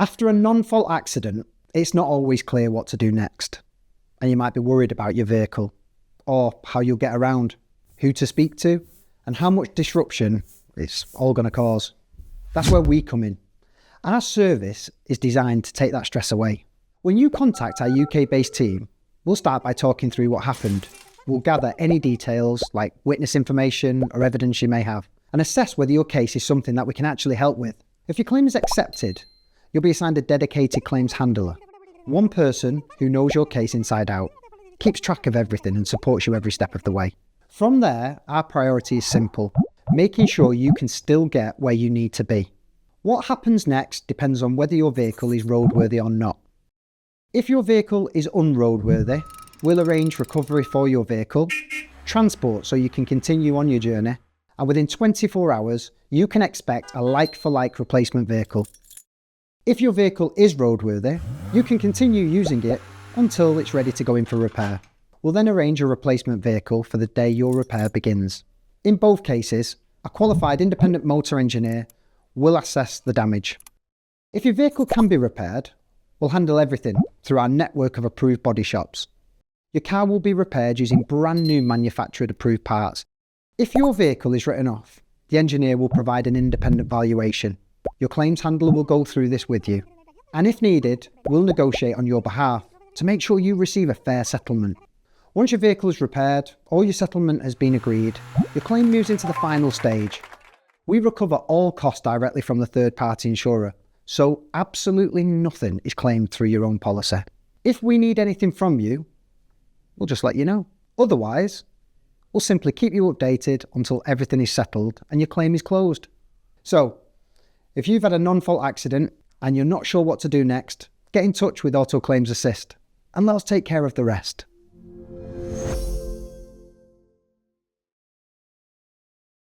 After a non-fault accident, it's not always clear what to do next. And you might be worried about your vehicle, or how you'll get around, who to speak to, and how much disruption it's all going to cause. That's where we come in. Our service is designed to take that stress away. When you contact our UK-based team, we'll start by talking through what happened. We'll gather any details like witness information or evidence you may have, and assess whether your case is something that we can actually help with. If your claim is accepted, you'll be assigned a dedicated claims handler. One person who knows your case inside out, keeps track of everything and supports you every step of the way. From there, our priority is simple, making sure you can still get where you need to be. What happens next depends on whether your vehicle is roadworthy or not. If your vehicle is unroadworthy, we'll arrange recovery for your vehicle, transport so you can continue on your journey, and within 24 hours, you can expect a like-for-like replacement vehicle. If your vehicle is roadworthy, you can continue using it until it's ready to go in for repair. We'll then arrange a replacement vehicle for the day your repair begins. In both cases, a qualified independent motor engineer will assess the damage. If your vehicle can be repaired, we'll handle everything through our network of approved body shops. Your car will be repaired using brand new manufactured approved parts. If your vehicle is written off, the engineer will provide an independent valuation. Your claims handler will go through this with you. And if needed, we'll negotiate on your behalf to make sure you receive a fair settlement. Once your vehicle is repaired or your settlement has been agreed, your claim moves into the final stage. We recover all costs directly from the third-party insurer, so absolutely nothing is claimed through your own policy. If we need anything from you, we'll just let you know. Otherwise, we'll simply keep you updated until everything is settled and your claim is closed. So, if you've had a non-fault accident and you're not sure what to do next, get in touch with Auto Claims Assist and let us take care of the rest.